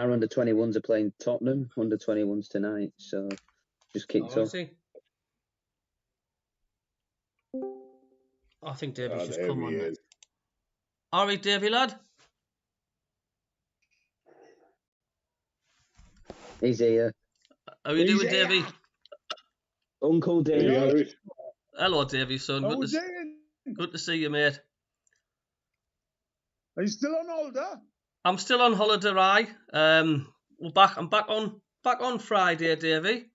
our under-21s are playing Tottenham under-21s tonight, so just kicked off. I think Davey's just come on. All right, Davey, lad. He's here. How are you doing, Davey? Uncle Davey. Hello, Davey, son. Good to see you, mate. Are you still on holiday? I'm still on holiday. I'm back on Friday, Davey.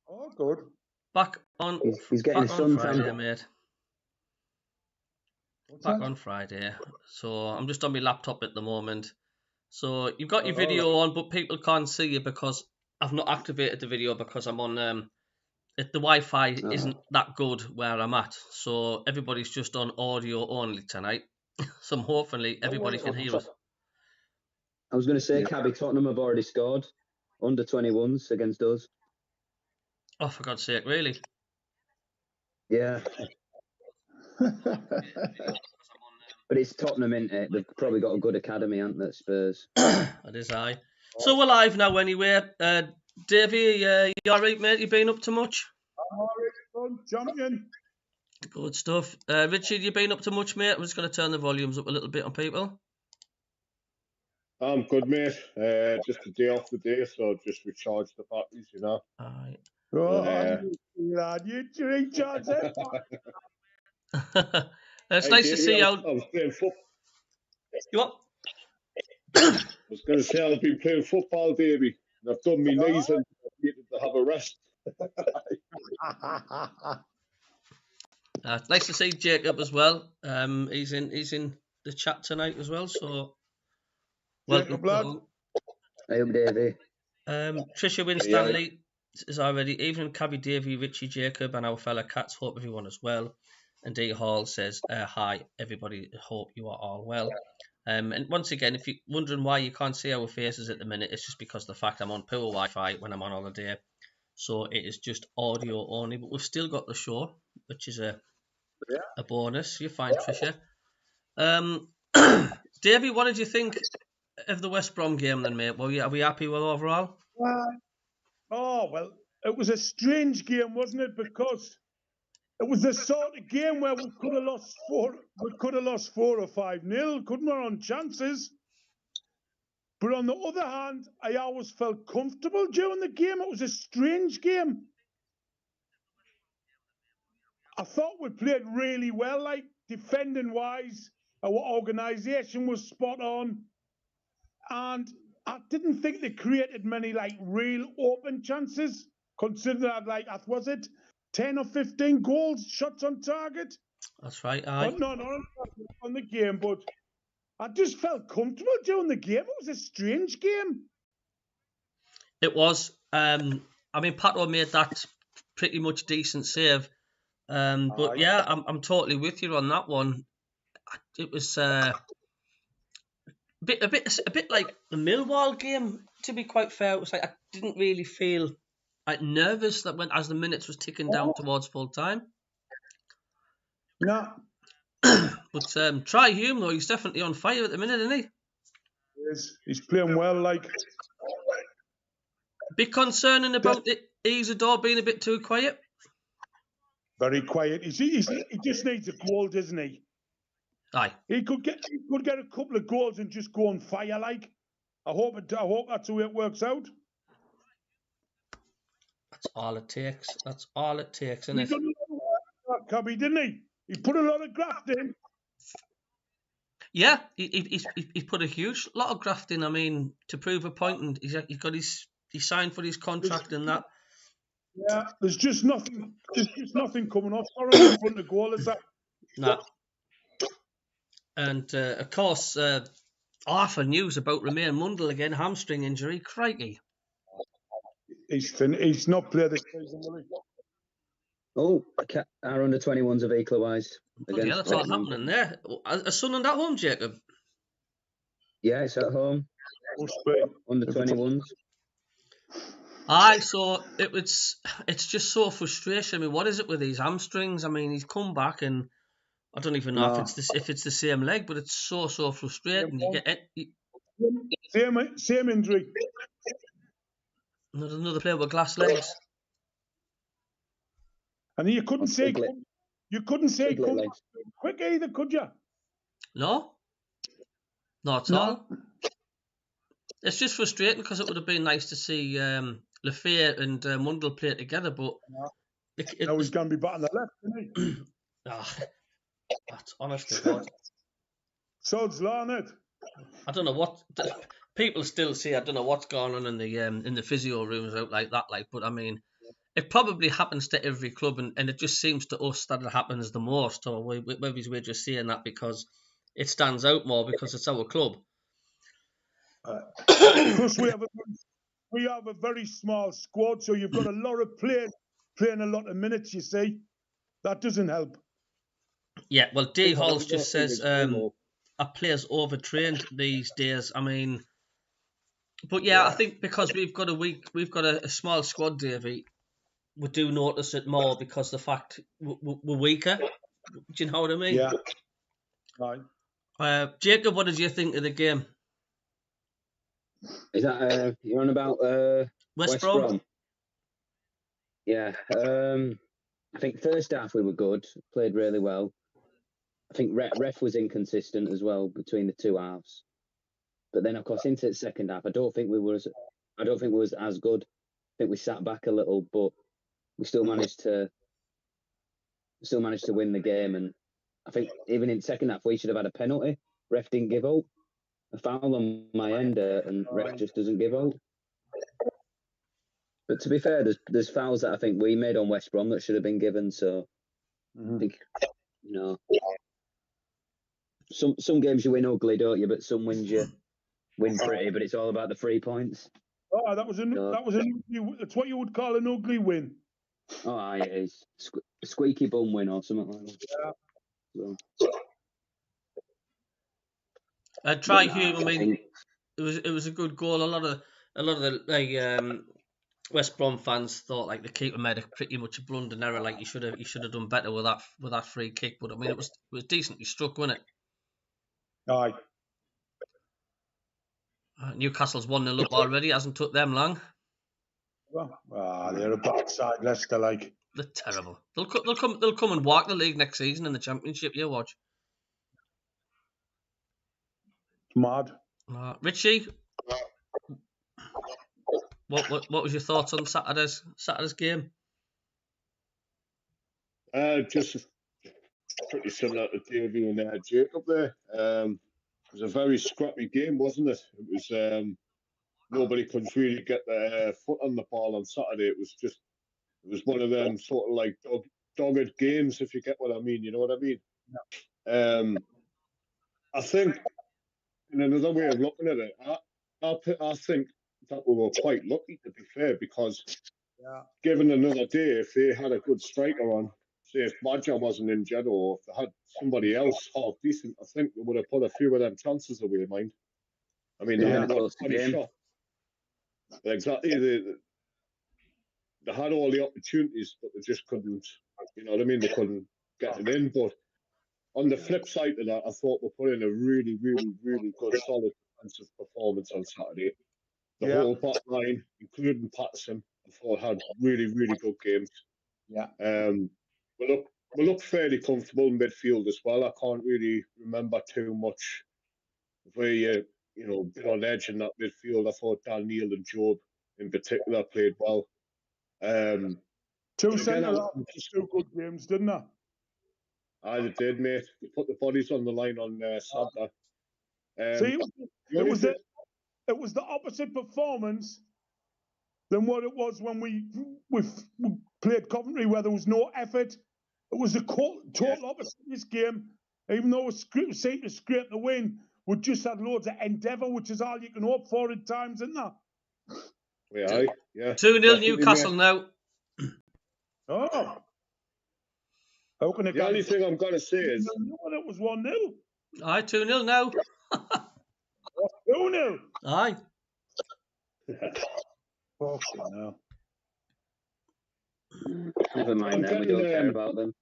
Oh, good. Back on. He's getting back on Friday, mate. Back on Friday. So I'm just on my laptop at the moment. So you've got your video on, but people can't see you because I've not activated the video because I'm on. The Wi-Fi isn't that good where I'm at, so everybody's just on audio only tonight. So hopefully everybody can hear us. I was going to say, Cabbie, Tottenham have already scored under-21s against us. Oh, for God's sake, really? Yeah. But it's Tottenham, isn't it? They've probably got a good academy, haven't they, Spurs? That is aye. So we're live now anyway. Davey, you all right, mate? You been up to much? I'm all right, son. Champion. Good stuff. Richie, you been up to much, mate? I'm just going to turn the volumes up a little bit on people. I'm good, mate. Just a day off the day, so just recharge the batteries, you know. Aye. Lad, you recharge it. It's nice to see how. I was playing football. You what? I was going to say I've been playing football, Davey. And I've done my knees and I needed to have a rest. Nice to see Jacob as well. He's in the chat tonight as well. So welcome, lad. Hey, Davey. Tricia Winstanley is already. Evening, Cabbie, Davey, Richie, Jacob, and our fella Cats. Hope everyone is well. And D Hall says, hi, everybody. Hope you are all well. And once again, if you're wondering why you can't see our faces at the minute, it's just because of the fact I'm on poor Wi-Fi when I'm on holiday. So it is just audio only, but we've still got the show, which is a bonus. You're fine, Tricia. Davey, what did you think of the West Brom game then, mate? Are we happy with overall? Well, it was a strange game, wasn't it? Because it was the sort of game where we could have lost 4 or 5-0, couldn't we, on chances? But on the other hand, I always felt comfortable during the game. It was a strange game. I thought we played really well, like defending-wise. Our organisation was spot on. And I didn't think they created many, like, real open chances, considering that, was it 10 or 15 goals, shots on target? That's right, aye. But not on the game, but I just felt comfortable during the game. It was a strange game. It was. Pato made that pretty much decent save. But yeah, I'm totally with you on that one. It was a bit like the Millwall game, to be quite fair. It was like I didn't really feel nervous that as the minutes was ticking down towards full time. No. But try Hume though, he's definitely on fire at the minute, isn't he? He's playing well, like. Bit concerning about Isidore being a bit too quiet. Very quiet. He just needs a goal, doesn't he? Aye. He could get a couple of goals and just go on fire, like. I hope that's the way it works out. That's all it takes. That's all it takes, isn't it? He done a lot of work, Cabbie, didn't he? He put a lot of graft in. Yeah, he put a huge lot of graft in. I mean, to prove a point, and he signed for his contract and that. Yeah, there's just nothing coming off for him in front of goal, is that? Nah. And of course, awful news about Romain Mundle again, hamstring injury. Crikey. He's not played this season, will he? Oh, our under-21s have equalised. Yeah, that's all happening there. Is Sunderland at home, Jacob? Yeah, it's at home. Under-21s. Aye, so it's just so frustrating. I mean, what is it with these hamstrings? I mean, he's come back and I don't even know if it's the same leg, but it's so frustrating. You get it. Same injury. Another player with glass legs. And you couldn't say Piglet legs. quick either, could you? No, not at all. It's just frustrating because it would have been nice to see Lafayette and Mundell play together, but now he's going to be back on the left, isn't he? That's honest to God. Sod's law, isn't it? I don't know what people still say. I don't know what's going on in the physio rooms out like that. But I mean, it probably happens to every club, and it just seems to us that it happens the most. Or maybe we're just saying that because it stands out more because it's our club. Plus, we have a very small squad, so you've got a lot of players playing a lot of minutes. You see, that doesn't help. Yeah, well, D Halls just says our players overtrained these days. I mean, but yeah, I think because we've got a small squad, Davey, we do notice it more because the fact we're weaker. Do you know what I mean? Yeah. Right. Jacob, what did you think of the game? Is that you're on about West Brom? Yeah. I think first half we were good, played really well. I think ref was inconsistent as well between the two halves. But then, of course, into the second half, I don't think we was as good. I think we sat back a little, but we still managed to win the game. And I think even in the second half, we should have had a penalty. Ref didn't give out. A foul on my end, and ref just doesn't give out. But to be fair, there's fouls that I think we made on West Brom that should have been given. So I think, some games you win ugly, don't you? But some wins you win pretty. But it's all about the 3 points. Oh, that was it's what you would call an ugly win. Oh, yeah, it's a squeaky bum win or something like that. Yeah. So. Try Hugh. I mean, it was a good goal. A lot of the West Brom fans thought the keeper made a pretty much a blunder error. He should have done better with that free kick. But I mean, it was decently struck, wasn't it? Aye. Newcastle's 1-0 up already. It hasn't took them long. They're a backside Leicester They're terrible. They'll come and walk the league next season in the Championship. You watch. Mad. Richie, what was your thoughts on Saturday's game? Just pretty similar to Davey and Jacob there. It was a very scrappy game, wasn't it? It was nobody could really get their foot on the ball on Saturday. It was one of them sort of dogged games, if you get what I mean. You know what I mean? Yeah. I think in another way of looking at it, I think that we were quite lucky, to be fair, because given another day, if they had a good striker on, say if Badger wasn't injured or if they had somebody else half decent, I think they would have put a few of them chances away, mind. I mean, they had 20 shots. Exactly. They had all the opportunities, but they just couldn't, you know what I mean? They couldn't get it in. But on the flip side of that, I thought we put in a really, really, really good, solid defensive performance on Saturday. The whole back line, including Patterson, I thought had really, really good games. Yeah. We look fairly comfortable in midfield as well. I can't really remember too much where bit on edge in that midfield. I thought Daniel and Job in particular played well. Two centre-halves, two good games, didn't they? They did, mate. They put the bodies on the line on Saturday. See, it was the opposite performance than what it was when we played Coventry, where there was no effort. It was the total opposite of this game. Even though we seemed to scrape the win, we just had loads of endeavour, which is all you can hope for at times, isn't it? Yeah. 2-0 Newcastle now. Oh. How can it the only thing I'm going to say is... It was 1-0. Aye, 2-0 now. 2-0. Aye. No. Never mind them, we don't care about them.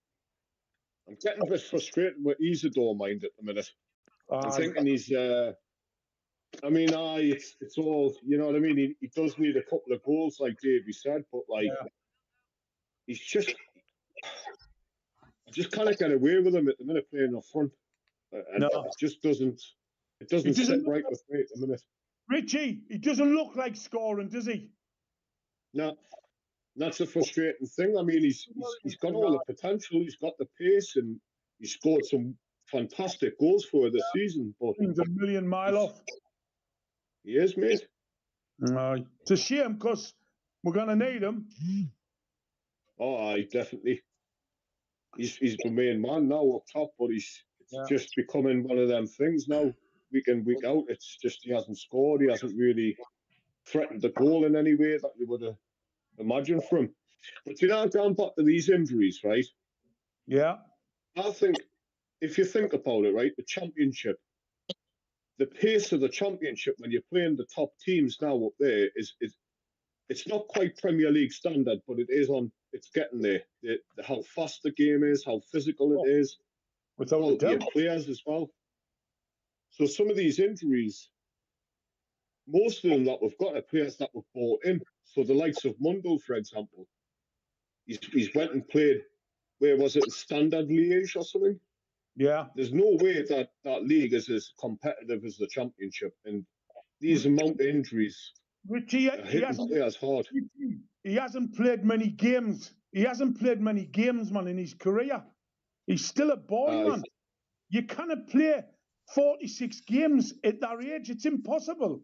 I'm getting a bit frustrated with Isidore, mind, at the minute. I'm thinking he's I mean, it's all, you know what I mean? He does need a couple of goals, like Davey said, but like, he's just, I just can't get away with him at the minute playing up front. And it just doesn't sit right with me at the minute. Richie, he doesn't look like scoring, does he? No, that's the frustrating thing. I mean, he's got all the potential. He's got the pace, and he scored some fantastic goals for this season. But he's a million mile off. He is, mate. It's a shame because we're going to need him. Oh, definitely. He's the main man now up top, but it's just becoming one of them things now, week in, week out. It's just he hasn't scored. He hasn't really threatened the goal in any way that you would have imagined from him. But you know, down back to these injuries, right? Yeah. I think, if you think about it, right, the Championship, the pace of the Championship when you're playing the top teams now up there is it's not quite Premier League standard, but it's getting there. How fast the game is, how physical it is, without a doubt, players as well. So some of these injuries, most of them that we've got are players that were bought in. So the likes of Mundell, for example, he's went and played, where was it, in Standard Liège or something? Yeah. There's no way that league is as competitive as the Championship, and these amount of injuries. Richie, he hasn't played many games. He hasn't played many games, man, in his career. He's still a boy, man. You cannot play 46 games at that age. It's impossible.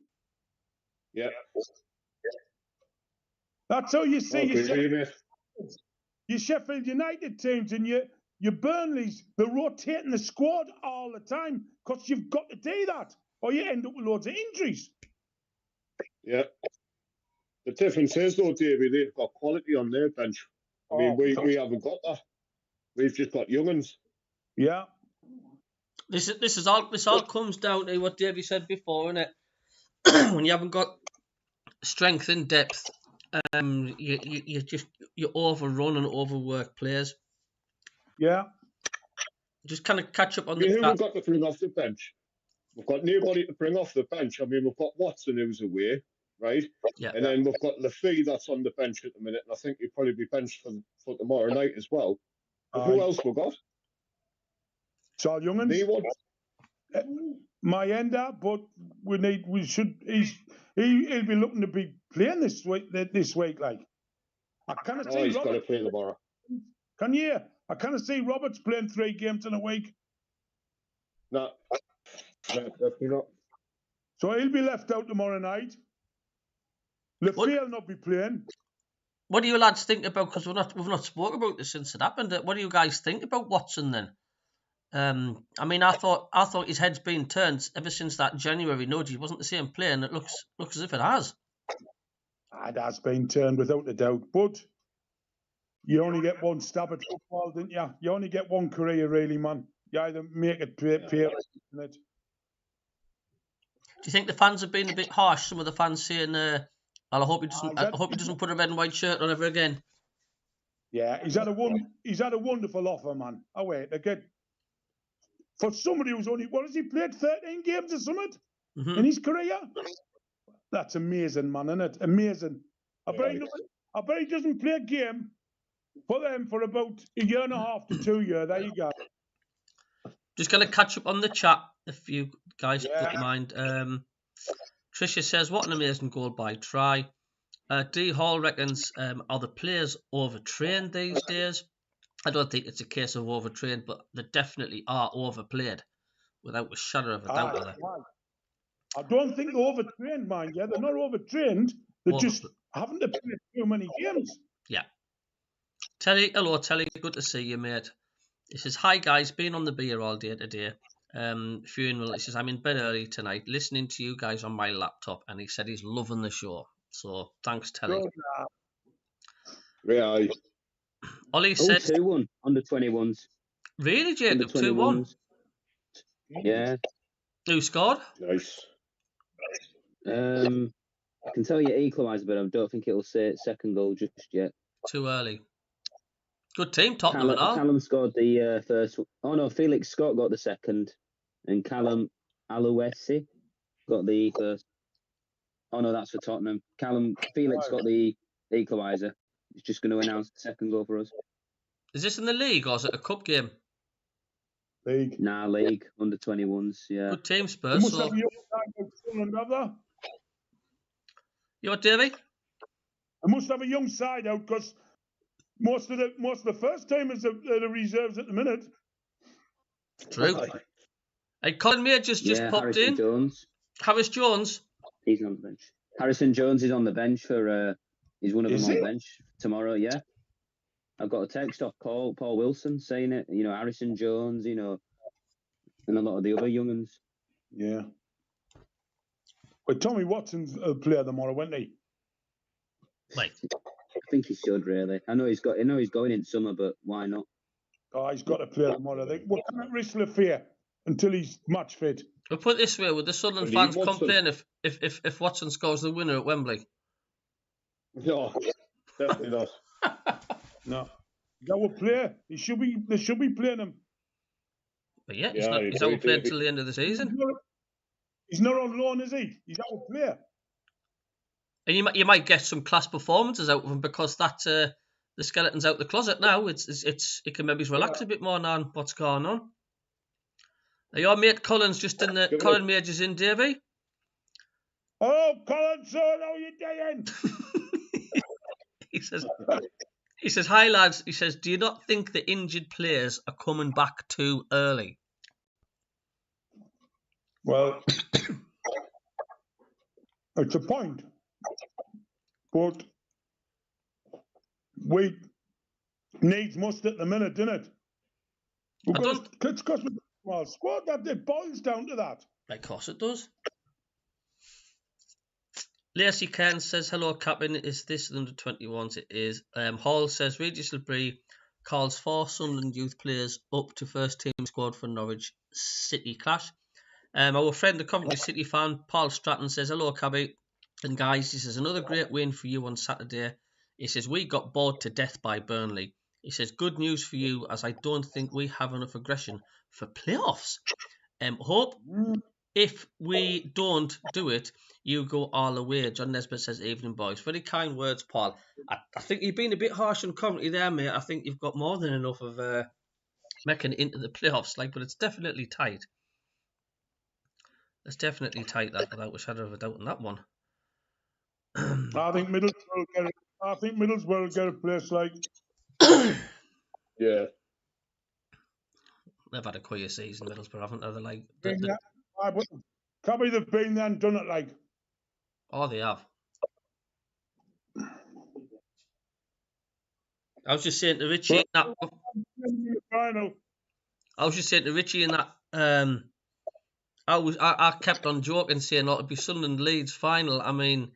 Yeah. That's how you see your Sheffield United teams and your Burnleys. They're rotating the squad all the time because you've got to do that, or you end up with loads of injuries. Yeah. The difference is, though, Davey, they've got quality on their bench. I mean, we haven't got that. We've just got young'uns. Yeah. This all comes down to what Davey said before, innit? When you haven't got strength and depth, you overrun and overwork players. Yeah. Just kind of catch up on who we've got to bring off the bench? We've got nobody to bring off the bench. I mean, we've got Watson, who's away, right? Yeah. And then we've got Lafay that's on the bench at the minute, and I think he'll probably be benched for tomorrow night as well. But who else we got? It's all young'uns. My ender, but he'll be looking to be playing this week, like. I kind of see he's got to play tomorrow. Can you? I kind of see Roberts playing 3 games in a week. No, definitely not. So he'll be left out tomorrow night. Lafay will not be playing. What do you lads think about? Because we've not spoken about this since it happened. What do you guys think about Watson then? I mean, I thought his head's been turned ever since that January nudge. He wasn't the same player, and it looks as if it has. It has been turned without a doubt, but you only get one stab at football, didn't you? You only get one career, really, man. You either make it pay, isn't it? Do you think the fans have been a bit harsh? Some of the fans saying, "I hope he doesn't put a red and white shirt on ever again." Yeah, he's had a wonderful offer, man. Oh wait, again, for somebody who's only he played 13 games or something in his career. That's amazing, man, isn't it? Amazing. I bet he doesn't play a game for them for about a year and a half to 2 years. There you go. Just going to catch up on the chat, if you guys don't mind. Tricia says, what an amazing goal by Try. D. Hall reckons, are the players overtrained these days? I don't think it's a case of overtrained, but they definitely are overplayed, without a shadow of a doubt. I don't think they're overtrained, mind you. They're not overtrained. They're just having to play too many games. Yeah. Terry, hello, Terry. Good to see you, mate. He says, hi, guys. Been on the beer all day today. Funeral. He says, I'm in bed early tonight, listening to you guys on my laptop. And he said he's loving the show. So, thanks, Terry. Yeah. Ollie said 2-1 under 21s. Really, Jacob? 2-1? Yeah. Who scored? Nice. I can tell you equalised, but I don't think it'll say second goal just yet. Too early. Good team, Tottenham and all. Callum scored the first. Oh no, Felix Scott got the second, and Callum Alouessi got the first. Oh no, that's for Tottenham. Callum Felix got the equaliser. He's just going to announce the second goal for us. Is this in the league or is it a cup game? League. Nah, league under 21s. Yeah. Good team, You Spurs. must So, have a young side out Sunderland, have they? you what, Davey? I must have a young side out because most of the first timers are the reserves at the minute. True. Hey, Colin Majors just popped Harrison in. Jones. Harris Jones. He's on the bench. Harrison Jones is on the bench for. He's one of them Is on he? the bench tomorrow. Yeah. I've got a text off Paul Wilson saying it. You know, Harrison Jones. You know, and a lot of the other young'uns. Yeah. But Tommy Watson's a player tomorrow, won't he? Right. I think he should really. I know he's going in summer, but why not? Oh, he's got to play tomorrow. We can't risk the fear until he's match fit. We'll put it this way: would the Sunderland Well, he fans wants complain if Watson scores the winner at Wembley? No, definitely not. No. He's our player. They should be playing him. But yeah, Yeah, he's I not agree, playing Davey. till the end of the season. He's not on loan, is he? He's our player. And you might get some class performances out of him because that the skeleton's out the closet now. It can maybe relax a bit more now on what's going on. Are your mate Colin's just in the Colin Majors in, Davey? Oh, Colin, son, how you doing? He says, hi lads. He says, do you not think the injured players are coming back too early? Well, it's a point. But we needs must at the minute, didn't it? It's because well, squad that it boils down to that. Of course it does. Lacey Cairns says, hello, Captain. Is this under 21s? It is. Hall says, Regis Labrie calls 4 Sunderland youth players up to first team squad for Norwich City clash. Our friend, the Coventry City fan, Paul Stratton, says, hello, Cabbie. And guys, this is another great win for you on Saturday. He says, we got bored to death by Burnley. He says, good news for you, as I don't think we have enough aggression for playoffs. Hope if we don't do it, you go all the way. John Nesbitt says, evening, boys. Very kind words, Paul. I think you've been a bit harsh on Coventry there, mate. I think you've got more than enough of making it into the playoffs, but it's definitely tight. It's definitely tight, that, without a shadow of a doubt on that one. I think Middlesbrough will get a place like. Yeah. They've had a quiet season, Middlesbrough, haven't they? They're like. Cabby, they've been there and done it like. Oh, they have. I was just saying to Richie that. I was just saying to Richie in that. I kept on joking, saying, "Oh, it'd be Sunderland Leeds final." I mean,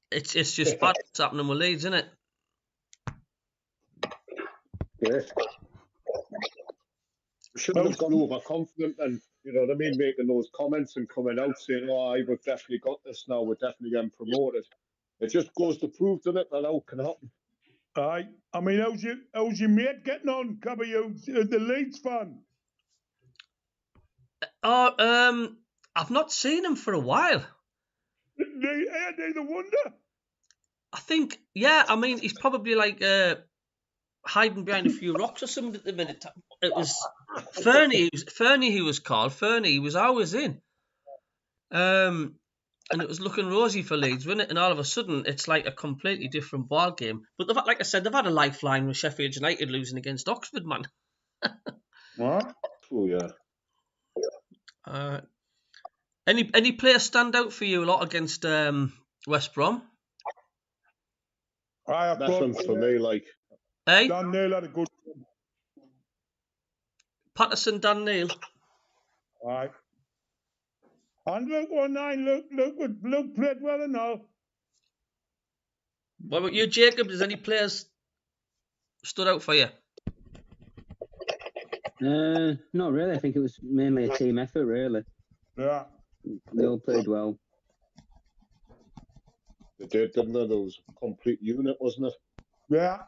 it's just bad what's happening with Leeds, isn't it? Yeah. We shouldn't have gone overconfident and, you know what I mean, making those comments and coming out saying, oh, we've definitely got this now, we're definitely getting promoted. It just goes to prove, doesn't it, that how can happen. Aye. I mean, how's your mate getting on, Cabby, the Leeds fan? I've not seen him for a while. Neither wonder. I think, yeah, I mean, he's probably like hiding behind a few rocks or something at the minute. It was Fernie he was called. Fernie, he was always in. And it was looking rosy for Leeds, wasn't it? And all of a sudden, it's like a completely different ball game. But like I said, they've had a lifeline with Sheffield United losing against Oxford, man. What? Oh, yeah. Any players stand out for you a lot against West Brom? That's one for me, like. Hey? Dan Neil had a good one. Patterson, Dan Neil. Aye. And Luke 19, Luke played well and all. What about you, Jacob? Does any players stood out for you? Not really. I think it was mainly a team effort, really. Yeah. They all played well. They did, didn't they? There was a complete unit, wasn't it? Yeah.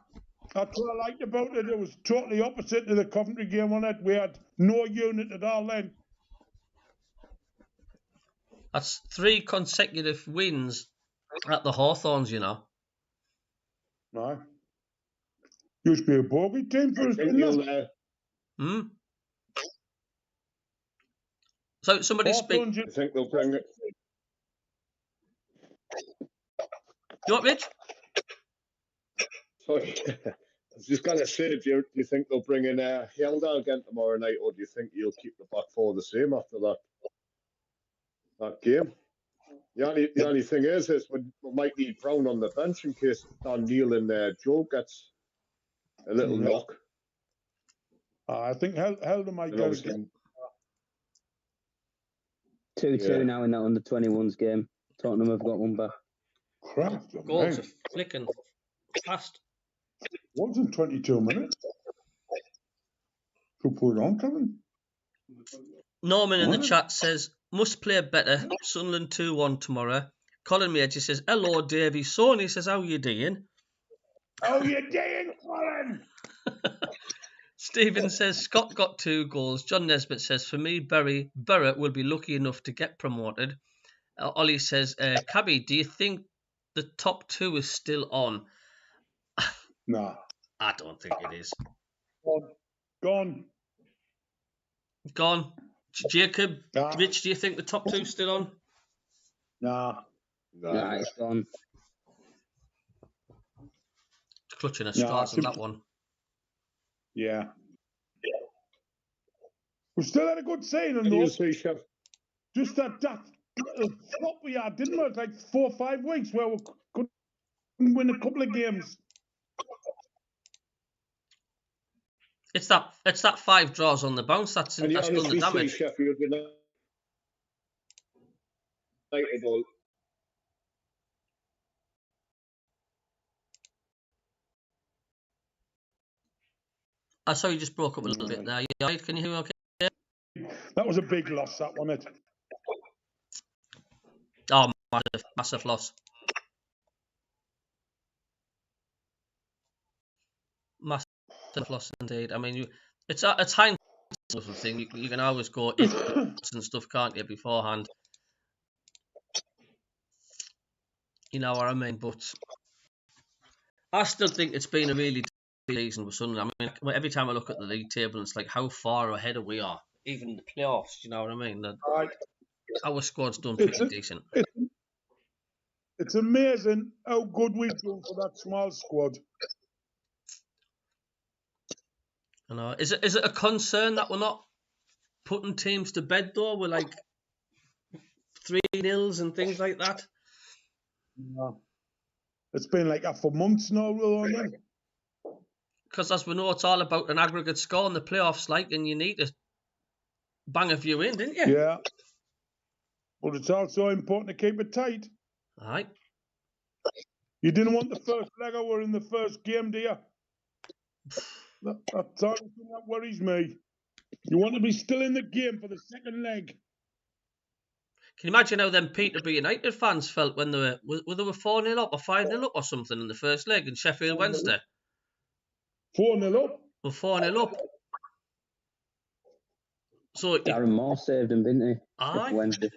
That's what I liked about it. It was totally opposite to the Coventry game on it. We had no unit at all then. That's 3 consecutive wins at the Hawthorns, you know. No. Used to be a bogey team for us, think didn't it? you'll, Hmm. So somebody speak. Hawthorns, I think they'll bring it. You want Rich? Sorry. I was just going to say, do you think they'll bring in Helder again tomorrow night, or do you think you'll keep the back four the same after that game? The only thing is we might need Brown on the bench in case Dan Neil and Joe gets a little knock. I think Helder might And go obviously- again. 2-2 now in that under-21s game. Tottenham have got one back. Crap. Goals are flicking fast. Wasn't 22 minutes. Who put it on, Kevin? Norman in the What? chat says, must play better. Sunderland 2-1 tomorrow. Colin Major says, hello, Davey. Sony says, how you doing? Oh, you're doing, Colin! Stephen says, Scott got 2 goals. John Nesbitt says, for me, Borough will be lucky enough to get promoted. Ollie says, Cabbie, do you think the top 2 is still on? Nah. I don't think it is. Gone. Gone. Jacob, Nah. Rich, do you think the top 2 is still on? Nah. Nah, it's gone. Clutching at No, straws I on think- that one. Yeah. We still had a good saying on What do you those. say, Chef? Just that flop we had, didn't we? Like 4 or 5 weeks where we couldn't win a couple of games. It's that 5 draws on the bounce that's And you done the honestly say, damage. Chef, you'd be United. I saw you just broke up a little bit there. Yeah, can you hear me okay? That was a big loss, that one. It. Oh, massive loss. Massive loss indeed. I mean, it's hindsight sort of thing. You can always go if and stuff, can't you, beforehand? You know what I mean? But I still think it's been a really season with Sunderland. I mean, every time I look at the league table, it's like how far ahead we are, even in the playoffs. You know what I mean? Right. Our squad's done pretty decent. It's amazing how good we've done for that small squad. You know, is it a concern that we're not putting teams to bed though? We're like 3-0s and things like that. No. It's been like that for months now, Roland. Because as we know, it's all about an aggregate score in the playoffs, like, and you need to bang a few in, didn't you? Yeah. But it's also important to keep it tight. All right. You didn't want the first leg over in the first game, do you? That's the only thing that worries me. You want to be still in the game for the second leg. Can you imagine how them Peterborough United fans felt when they were 4-0 up or 5-0 up or something in the first leg in Sheffield Wednesday? 4-0 up. We're 4-0 up. So Darren Moore saved him, didn't he? Aye. Wednesday.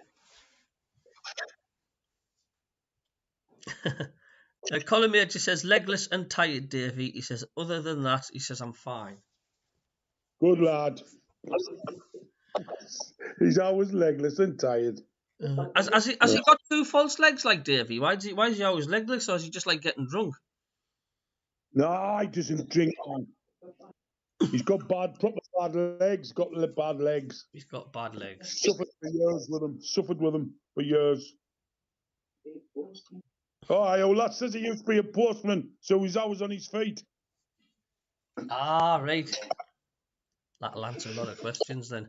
Colin Major says, legless and tired, Davey. He says, other than that, he says, I'm fine. Good lad. He's always legless and tired. Has he got 2 false legs like Davey? Why is he always legless, or is he just like getting drunk? No, he doesn't drink, man. He's got proper bad legs. Got bad legs. He's got bad legs. Suffered with them for years. Oh, lad says he used to be a postman, so he's always on his feet. Ah, right. That'll answer a lot of questions then.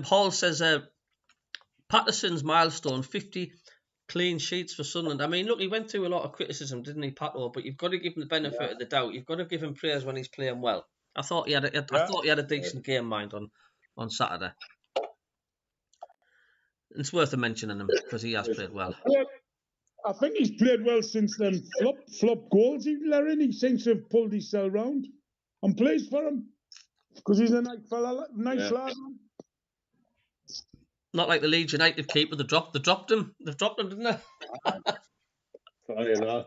Paul says Patterson's milestone, 50 clean sheets for Sunderland. I mean, look, he went through a lot of criticism, didn't he, Pato? But you've got to give him the benefit of the doubt. You've got to give him praise when he's playing well. I thought he had a decent game mind on Saturday. It's worth mentioning him because he has played well. Yeah, I think he's played well since them flop goals he let in. He seems to have pulled himself round. I'm pleased for him. Because he's a nice fella, nice lad. Not like the Leeds United keeper. They dropped him. They've dropped him, didn't they? You know.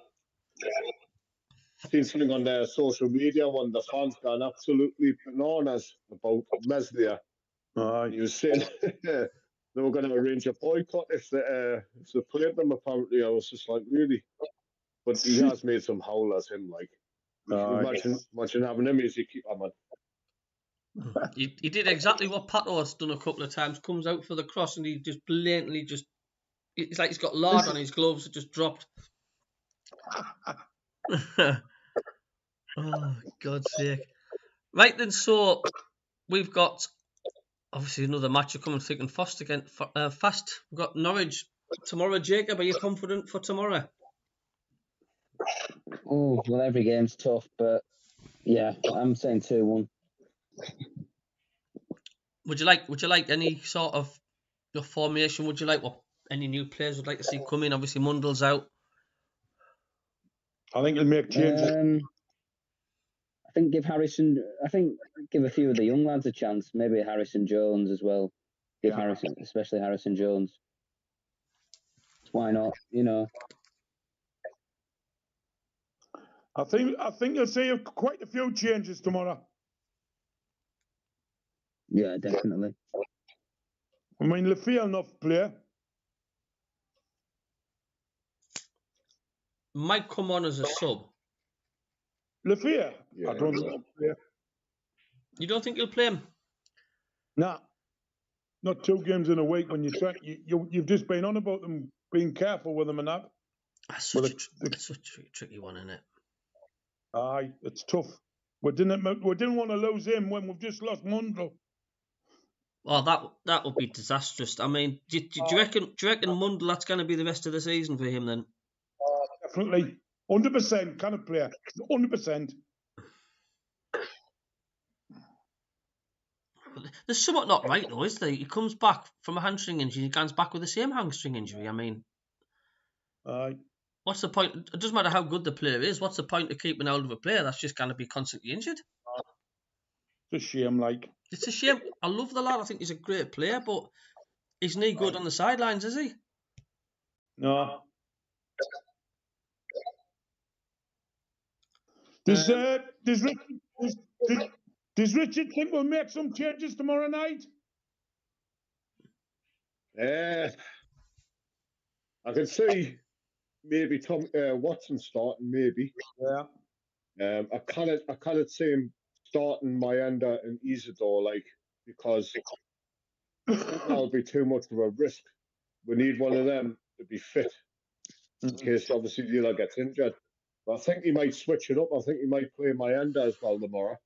Seen something on their social media when the fans gone absolutely bananas about Meslier. He was saying they were going to arrange a boycott if they played them. Apparently, I was just like, really? But he has made some howlers. Him like, imagine having him as your keeper, man. He did exactly what Pato has done a couple of times. Comes out for the cross and he just blatantly it's like he's got lard on his gloves that just dropped. Oh, God's sake. Right then, so we've got obviously another match coming thick and fast again. Fast. We've got Norwich tomorrow. Jacob, are you confident for tomorrow? Oh, well, every game's tough, but yeah, I'm saying 2-1. Would you like any sort of your formation? Would you like what any new players would like to see come in? Obviously, Mundell's out. I think he'll make changes. I think give a few of the young lads a chance. Maybe Harrison Jones as well. Especially Harrison Jones. Why not? You know. I think you'll see quite a few changes tomorrow. Yeah, definitely. I mean, Lafayette enough player. Might come on as a sub. Lafayette? Yeah, I don't think he'll play. You don't think he'll play him? Nah. Not 2 games in a week when you've just been on about them being careful with them and that. That's such a tricky one, isn't it? Aye, it's tough. We didn't want to lose him when we've just lost Mundell. Well, that would be disastrous. I mean, do you reckon Mundell that's going to be the rest of the season for him then? Definitely, 100% kind of player, 100%. There's somewhat not right though, is there? He comes back from a hamstring injury, he comes back with the same hamstring injury. I mean, what's the point? It doesn't matter how good the player is. What's the point of keeping hold of a player that's just going to be constantly injured? It's a shame, like. It's a shame. I love the lad. I think he's a great player, but isn't he good on the sidelines, is he? No. Does Richard think we'll make some changes tomorrow night? I can see maybe Tom Watson starting, maybe. Yeah. I can't see him starting Mayenda and Isidore, like, because that'll be too much of a risk. We need one of them to be fit in case obviously Dila gets injured. But I think he might switch it up. I think he might play Mayenda as well tomorrow.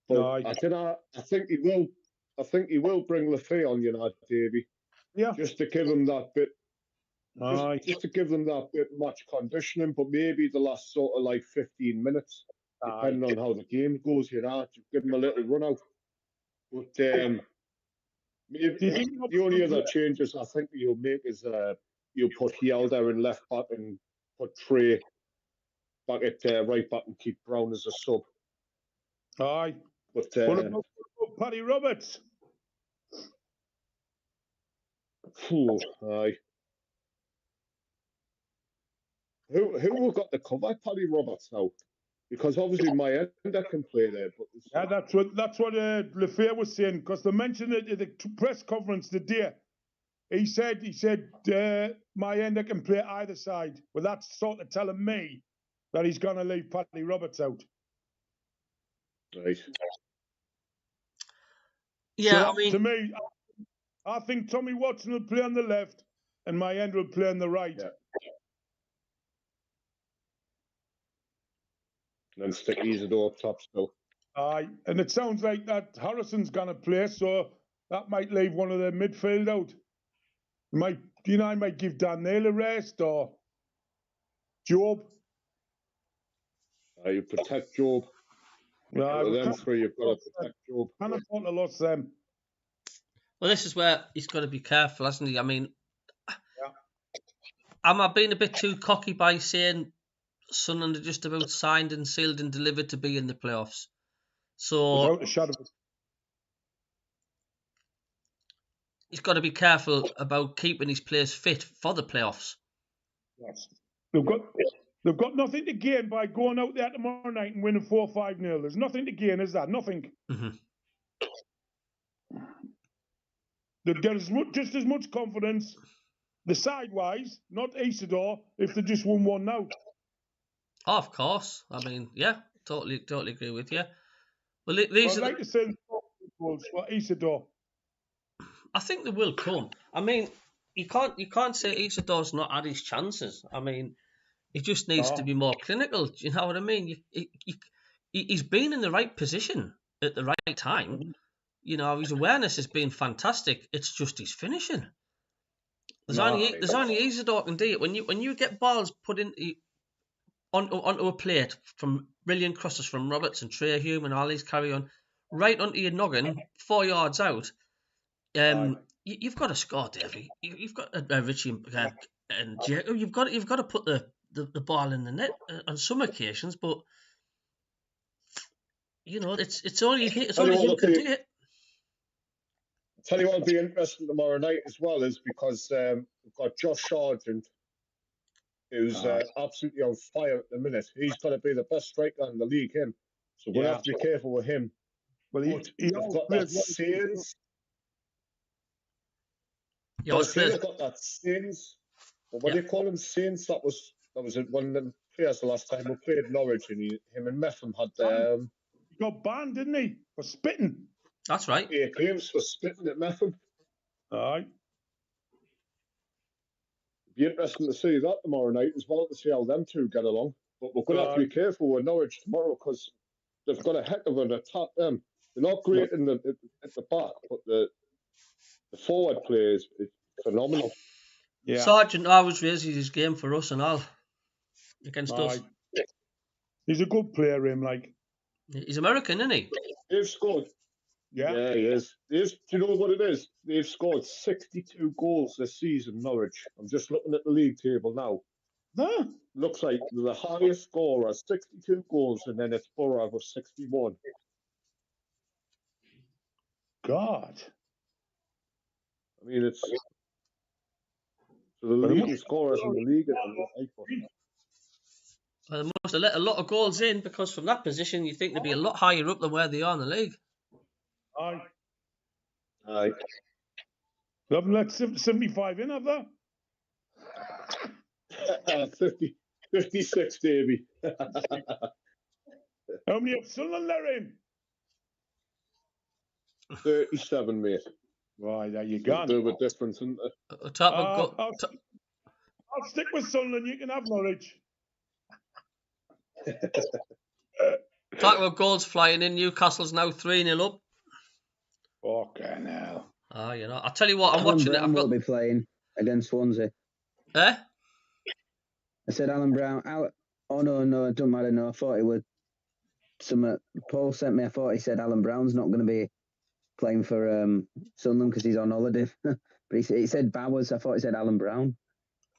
But I think he will. I think he will bring Lafay on, Davey. Yeah. Just to give him that bit. Just to give them that bit much conditioning, but maybe the last sort of like 15 minutes, depending on how the game goes, just give them a little run out. But maybe the only other changes I think you'll make is you'll put Hielder in left back and put Trey back at right back and keep Brown as a sub. Aye. But what about Paddy Roberts? Aye. Who will got the cover, Paddy Roberts now? Because obviously Mayenda can play there. But yeah, that's what Lafayette was saying. Because they mentioned it at the press conference today. He said Mayenda can play either side. Well, that's sort of telling me that he's going to leave Paddy Roberts out. Right. Yeah, so, I mean, to me, I think Tommy Watson will play on the left and Mayenda will play on the right. Yeah. And then stick Isidore up top still. Aye, and it sounds like that Harrison's going to play, so that might leave one of the midfield out. I might give Daniel a rest or Job. You protect Job. Yeah, them three, you've got to protect Job. Can't afford to lose them. Well, this is where he's got to be careful, hasn't he? I mean, am I being a bit too cocky by saying Sunderland are just about signed and sealed and delivered to be in the playoffs? So, without a shadow. he's got to be careful about keeping his players fit for the playoffs. Yes. They've got nothing to gain by going out there tomorrow night and winning 4-5-0. There's nothing to gain, is there? Nothing. Mm-hmm. They've got just as much confidence, the side-wise, not Isidore, if they just won 1 now. Oh, of course. I mean, yeah, totally agree with you. Well, these I'd like to say goals for Isidore. I think they will come. I mean, you can't say Isidore's not had his chances. I mean, he just needs to be more clinical. Do you know what I mean? He's been in the right position at the right time. You know, his awareness has been fantastic. It's just his finishing. There's only Isidore can do it. When you get balls put in onto a plate from brilliant crosses from Roberts and Trey Hume and all these carry on right onto your noggin 4 yards out. You've got to score, Davey. You've got Richie and Jacob. You've got to put the ball in the net on some occasions, but you know it's only him can do it. Tell you what'll be interesting tomorrow night as well is because we've got Josh Sargent, who's absolutely on fire at the minute. He's got to be the best striker in the league, him. So we'll have to be careful with him. Well, he's got that Sains. They've got that Sains. What do you call him? Sains. That was one of them players the last time we played Norwich, and him and Mackem had. He got banned, didn't he, for spitting? That's right. Yeah, claims for spitting at Mackem. Aye. Be interesting to see that tomorrow night as well, to see how them two get along. But we're going to have to be careful with Norwich tomorrow because they've got a heck of an attack. They're not great at the back, but the forward play is phenomenal. Yeah. Sargent always raises his game for us and all against us. He's a good player, him. Like he's American, isn't he? They've scored. Yeah, he is. Do you know what it is? They've scored 62 goals this season, Norwich. I'm just looking at the league table now. Looks like the highest scorer, 62 goals, and then it's Borough with 61. God. I mean, it's... So the leading scorers in the league. Well, they must have let a lot of goals in because from that position you think they'd be a lot higher up than where they are in the league. Aye. They haven't let 75 in, have they? 56, Davey. How many have Sunderland let in? 37, mate. Right, there you go. A bit of a difference, isn't it? I'll stick with Sunderland. You can have Norwich. Talk about goals flying in. Newcastle's now 3-0 up. Fucking hell. You know, I'll tell you what, I'm watching Brown it. will be playing against Swansea. Eh? I said Alan Brown out. Oh, no, it doesn't matter. No, I thought he would. Paul sent me, I thought he said Alan Brown's not going to be playing for Sunderland because he's on holiday. But he said Bowers. I thought he said Alan Brown.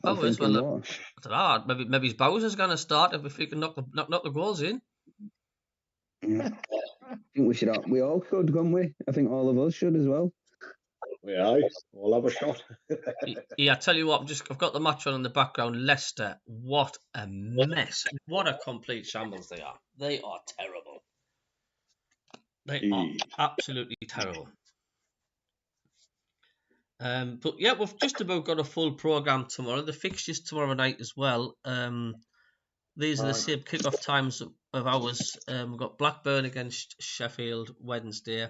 Bowers, I don't know. Maybe Bowers is going to start if he can knock the goals in. Yeah. I think we should. We all should, couldn't we? I think all of us should as well. Yeah, we'll have a shot. Yeah, I tell you what, I've got the match on in the background. Leicester, what a mess! What a complete shambles they are. They are terrible. They are absolutely terrible. But yeah, we've just about got a full programme tomorrow. The fixtures tomorrow night as well. These are the same kick-off times of ours. We've got Blackburn against Sheffield Wednesday.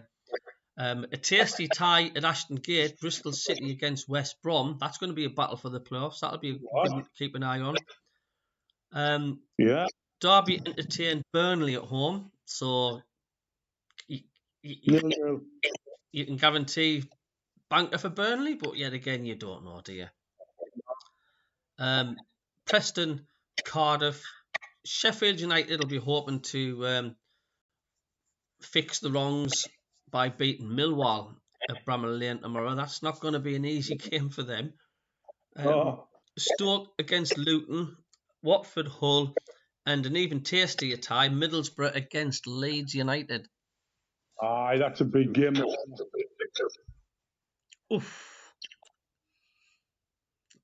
A tasty tie at Ashton Gate, Bristol City against West Brom. That's going to be a battle for the playoffs. That'll be good to keep an eye on. Derby entertain Burnley at home. So you can guarantee banker for Burnley, but yet again, you don't know, do you? Preston, Cardiff, Sheffield United will be hoping to fix the wrongs by beating Millwall at Bramall Lane tomorrow. That's not going to be an easy game for them. Stoke against Luton, Watford, Hull, and an even tastier tie, Middlesbrough against Leeds United. Aye, that's a big game. Oof.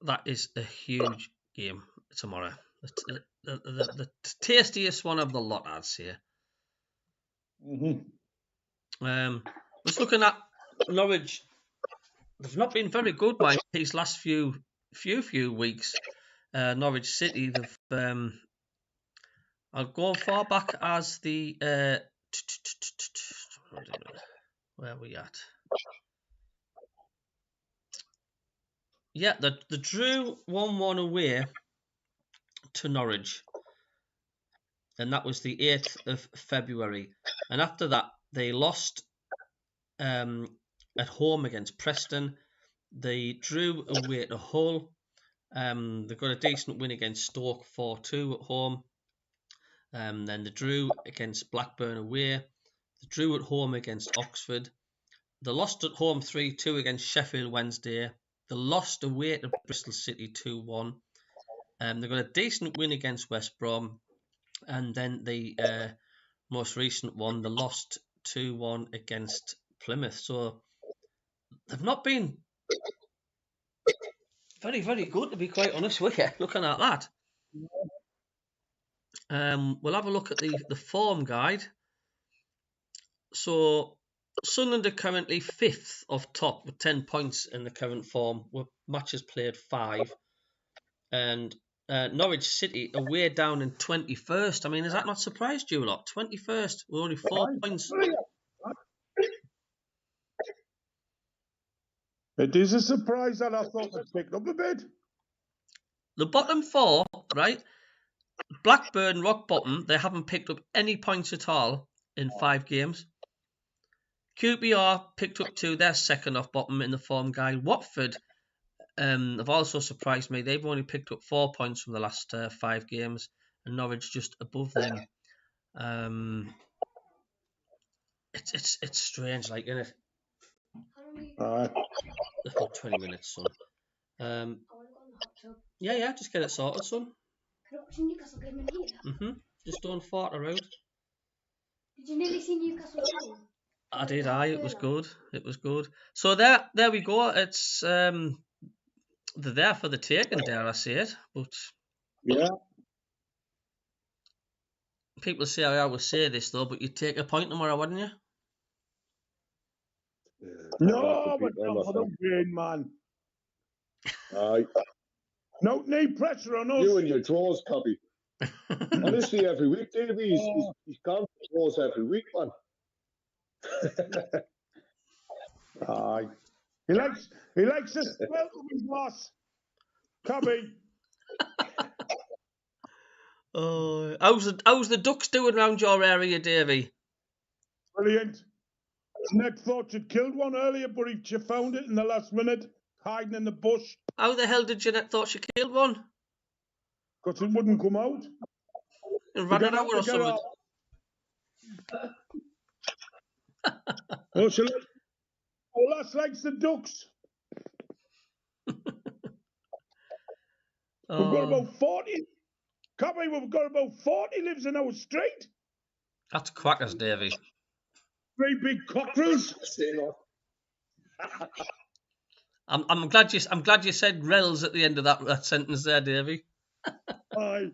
That is a huge game tomorrow. The tastiest one of the lot, I'd say. Was looking at Norwich. They've not been very good, mind, these last few weeks. Norwich City, they've I'll go far back as the where are we at? Yeah, the drew 1-1 away to Norwich, and that was the 8th of February. And after that, they lost at home against Preston. They drew away to Hull. They got a decent win against Stoke 4-2 at home. Then they drew against Blackburn away. They drew at home against Oxford. They lost at home 3-2 against Sheffield Wednesday. They lost away to Bristol City 2-1. They got a decent win against West Brom. And then the most recent one, they lost 2-1 against Plymouth. So they've not been very, very good, to be quite honest with you, looking at that. We'll have a look at the form guide. So Sunderland are currently 5th off top with 10 points in the current form, with matches played 5. And Norwich City are way down in 21st. I mean, has that not surprised you a lot? 21st with only 4 points. It is a surprise that I thought they'd picked up a bit. The bottom 4, right? Blackburn, rock bottom, they haven't picked up any points at all in 5 games. QPR picked up 2, they're second off bottom in the form guide. Watford have also surprised me. They've only picked up 4 points from the last 5 games, and Norwich just above them. It's strange, like, isn't it? About 20 minutes, son. Yeah, just get it sorted, son. Newcastle game in here? Just don't fart around. Did you nearly see Newcastle goal? I did. It was good. It was good. So there we go. It's they're there for the taking, dare I say it. But yeah, people say I always say this though, but you'd take a point tomorrow, wouldn't you? No, but not for the win, man. No need pressure on us. You and your draws, Cabbie. Honestly, every week, Davey, he's gone for draws every week, man. Aye. He likes to spell his boss. Cabbie. Oh, how's the ducks doing around your area, Davey? Brilliant. Ned thought she'd killed one earlier, but she found it in the last minute, hiding in the bush. How the hell did Jeanette thought she killed one? Because it wouldn't come out. And ran it out or something? Oh, that's like the ducks. We've got about 40. Cabbie, we've got about 40 lives in our street. That's crackers, Davey. 3 big cockerels. I'm glad you said rels at the end of that sentence there, Davey. Aye.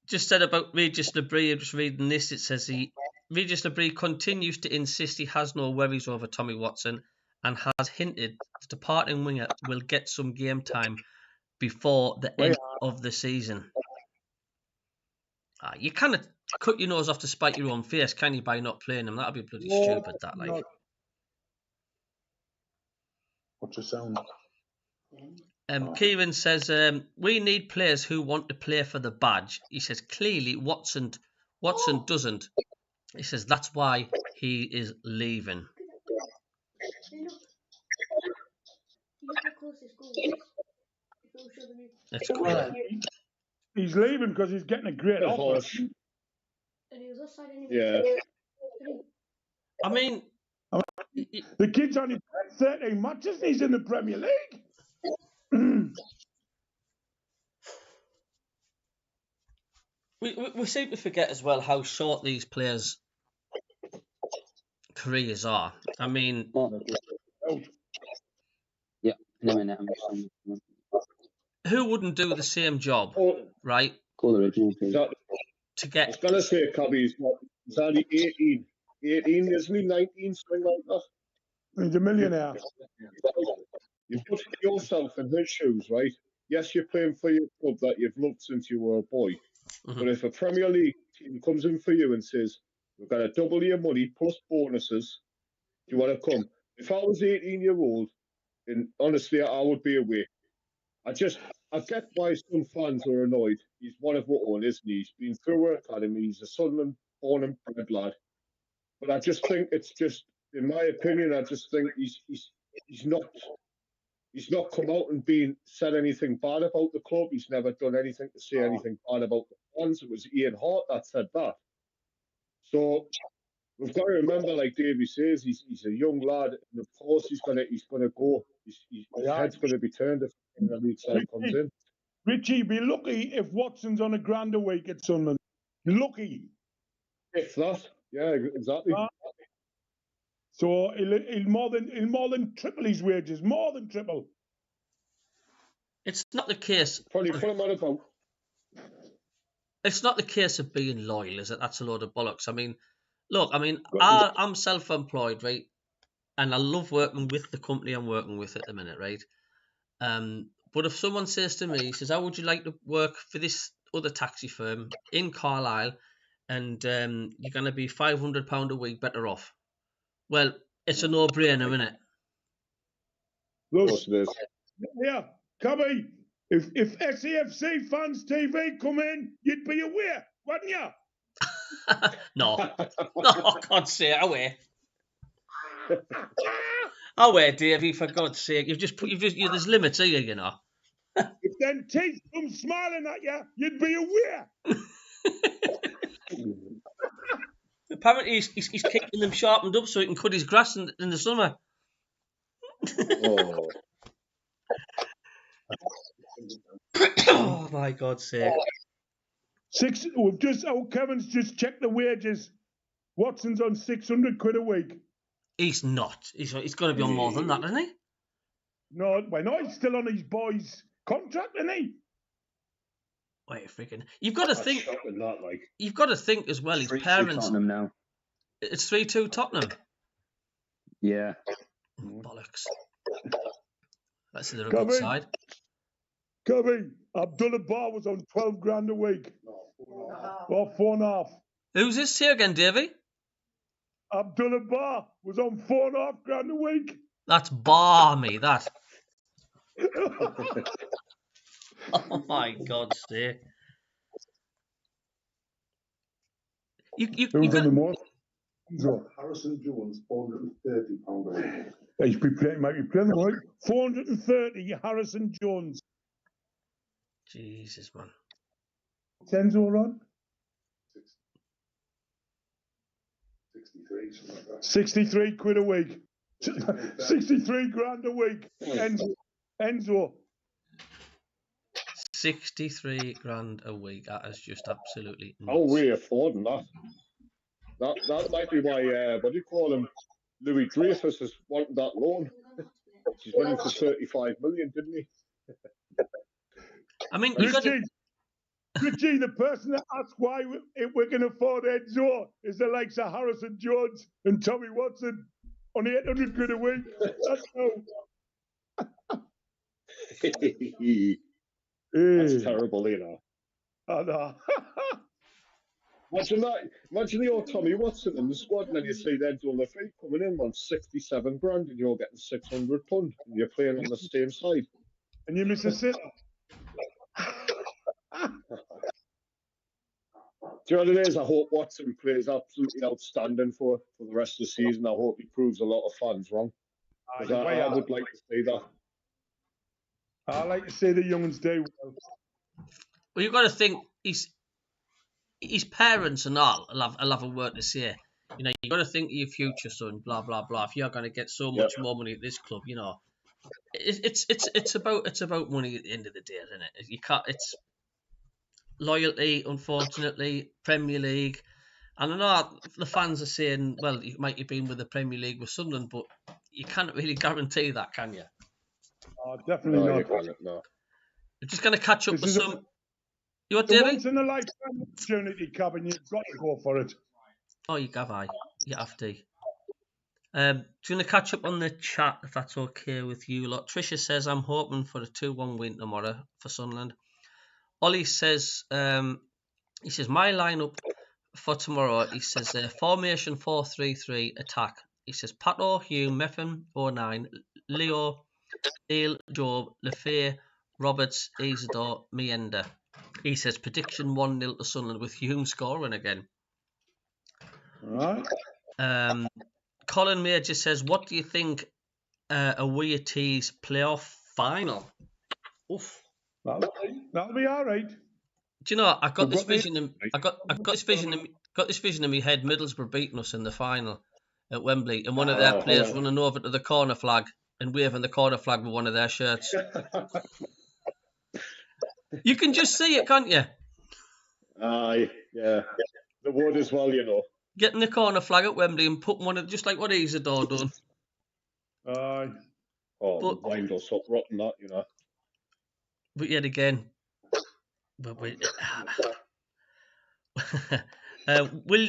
Just said about Regis Labrie, I'm just reading this. It says Regis Labrie continues to insist he has no worries over Tommy Watson and has hinted the departing winger will get some game time before the end of the season. You cannot cut your nose off to spite your own face, can you, by not playing him? That'd be bloody stupid, that, like. No. What's the sound? Kieran says, we need players who want to play for the badge. He says, clearly Watson doesn't. He says, that's why he is leaving. That's cool. He's leaving because he's getting a great offer. Yeah. I mean, the kid's only played 13 matches and he's in the Premier League. We seem to forget as well how short these players' careers are. I mean, Yeah, in a minute. I'm just who wouldn't do the same job, right? call the original. Exactly. To I get was going to say, Cabbie, he's only 18. 18, isn't he? 19, something like that. He's a millionaire. You put yourself in his shoes, right? Yes, you're playing for your club that you've loved since you were a boy. Mhm. But if a Premier League team comes in for you and says, we're going to double your money plus bonuses, do you want to come? If I was 18-year-old, and honestly, I would be away. I get why some fans are annoyed. He's one of our own, isn't he? He's been through our academy. He's a Sunderland born and bred lad. But I just think it's just, in my opinion, I just think he's not come out and said anything bad about the club. He's never done anything to say anything bad about the fans. It was Ian Hart that said that. So we've got to remember, like Davey says, he's a young lad, and of course he's gonna go. His head's gonna be turned if the league side comes in. Richie, be lucky if Watson's on £1,000 a week at Sunderland. Lucky. If that, yeah, exactly. So he'll more than triple his wages. More than triple. it's not the case. Probably put him on about. It's not the case of being loyal, is it? That's a load of bollocks. I mean, look, I'm self-employed, right? And I love working with the company I'm working with at the minute, right? But if someone says to me, says, how would you like to work for this other taxi firm in Carlisle, and you're going to be £500 a week better off? Well, it's a no-brainer, isn't it? Of course it is. Yeah, Cabbie, if SAFC fans TV come in, you'd be aware, wouldn't you? No, I can't say it. Away, Davey, for God's sake. There's limits here, you know. If them teeth come smiling at you, you'd be aware. Apparently, he's keeping them sharpened up so he can cut his grass in the summer. Oh. Oh, my God's sake. Kevin's just checked the wages. Watson's on £600 a week. He's not. He's got to be on more than that, isn't he? No, why not? He's still on his boy's contract, isn't he? Wait a freaking! You've got to think. That, like. You've got to think as well. His parents. Tottenham now. It's 3-2 Tottenham. Yeah. Bollocks. That's the good side. Cabbie, Abdullah Bar was on £12,000 a week. Or 4.5. Who's this here again, Davey? Abdullah Bar was on £4,500 a week. That's balmy, that. Oh my God's sake! You got the most? Harrison Jones, £430 a week. He might be playing right. 430, Harrison Jones. Jesus, man. Enzo on? 63, something like that. 63 quid a week. 63 grand a week. Enzo. 63 grand a week. That is just absolutely nuts. How are we affording that? That might be why, what do you call him? Louis Dreyfus is wanting that loan. He's winning for 35 million, didn't he? I mean, you got to... Richie, the person that asks why we can afford Enzo is the likes of Harrison Jones and Tommy Watson on £800 a week. That's how. That's terrible, you know. I know. Imagine that. Imagine you're Tommy Watson in the squad, and then you see Ed on the feet coming in on 67 grand, and you're getting £600, and you're playing on the same side. And you miss a sitter. Do you know what it is? I hope Watson plays absolutely outstanding for the rest of the season. I hope he proves a lot of fans wrong. I would like to see that. I like to see the young'uns do well. Well, you've got to think his parents and all will have a word to say. You know, you've got to think of your future, son. Blah blah blah. If you're going to get so much more money at this club, you know, it's about money at the end of the day, isn't it? You can't. loyalty, unfortunately, Premier League. And I know the fans are saying, well, you might have been with the Premier League with Sunderland, but you can't really guarantee that, can you? Oh, definitely No, not. you can't. No. You're just going to catch up This with is some. You what, It's a Davey? once in a lifetime opportunity, Cab, and you've got to go for it. Oh, you have to. Do you want to catch up on the chat, if that's okay with you lot? Tricia says, I'm hoping for a 2-1 win tomorrow for Sunderland. Ollie says, he says, my lineup for tomorrow, he says, formation 4-3-3 attack. He says, Pato, Hugh, Meffin, 09, Leo, Neil, Job, Lefay, Roberts, Isidore, Mienda. He says, prediction 1-0 to Sunderland with Hume scoring again. All right. Colin Major says, what do you think a Weir T's playoff final? Oof. That'll be all right. Do you know, I got this vision in my head, Middlesbrough beating us in the final at Wembley, and one of their players running over to the corner flag and waving the corner flag with one of their shirts. You can just see it, can't you? Aye, yeah. The wood as well, you know. Getting the corner flag at Wembley and putting one of, just like what Isidore done. Aye. Oh, the blind will stop rotting that, you know. But yet again, Will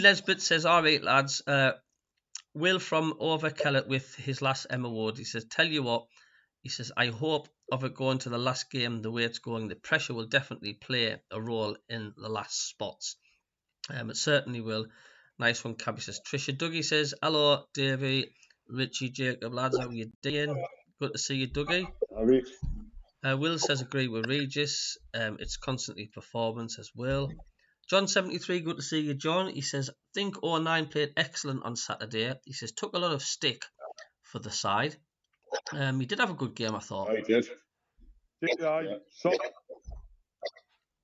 Nesbitt says, all right, lads. Will from Overkellet with his last M award. He says, tell you what, he says, I hope of it going to the last game the way it's going. The pressure will definitely play a role in the last spots. It certainly will. Nice one, Cabbie says. Trisha Dougie says, hello, Davey, Richie, Jacob, lads, how are you doing? Good to see you, Dougie. Will says, agree with Regis. It's constantly performance as well. John 73, good to see you, John. He says, I think 09 played excellent on Saturday. He says, took a lot of stick for the side. He did have a good game, I thought. I did. Yeah. So,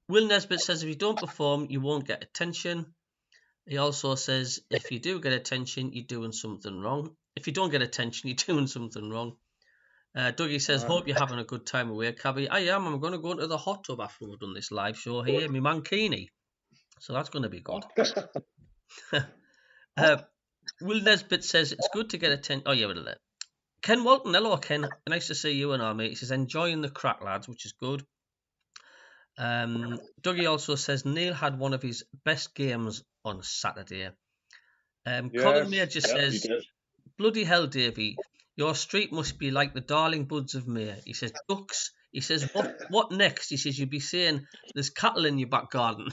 Will Nesbitt says, if you don't perform, you won't get attention. He also says, if you do get attention, you're doing something wrong. If you don't get attention, you're doing something wrong. Dougie says, hope you're having a good time away, Cabbie. I am. I'm going to go into the hot tub after we've done this live show here, my mankini. So that's going to be good. Will Nesbitt says, it's good to get attention. Oh, yeah, well, Ken Walton, hello, Ken. Nice to see you and all, mate. He says, enjoying the crack, lads, which is good. Dougie also says, Neil had one of his best games on Saturday. Colin Major says, bloody hell, Davey, your street must be like the darling buds of May. He says, ducks. He says, what next? He says, you'd be saying there's cattle in your back garden.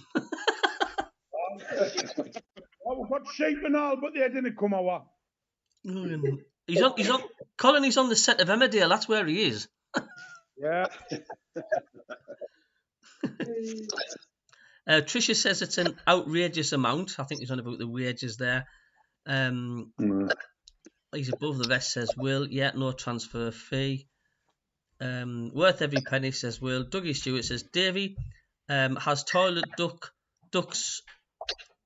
we've got sheep and all, but they didn't come our. He's on. Colin, he's on the set of Emmerdale. That's where he is. Yeah. Tricia says it's an outrageous amount. I think he's on about the wages there. He's above the rest, says Will. Yeah, no transfer fee. Worth every penny, says Will. Dougie Stewart says Davey has toilet ducks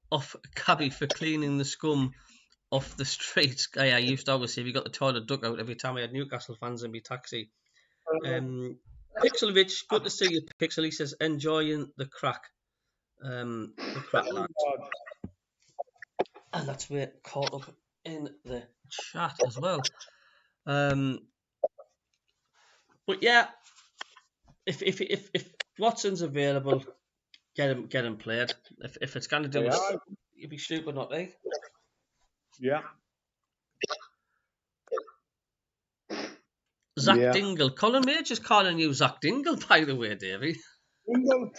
off Cabbie for cleaning the scum off the streets. I used to always say, have you got the toilet duck out every time I had Newcastle fans in my taxi. Pixelovich, good to see you, Pixel. He says, enjoying the crack. The crack, lads. And that's where it caught up in the chat as well. But yeah, if Watson's available, get him played. If it's going to do it, you'd be stupid not to. Yeah. Zach Dingle. Colin Major's calling you Zach Dingle, by the way, Davey. Dingle.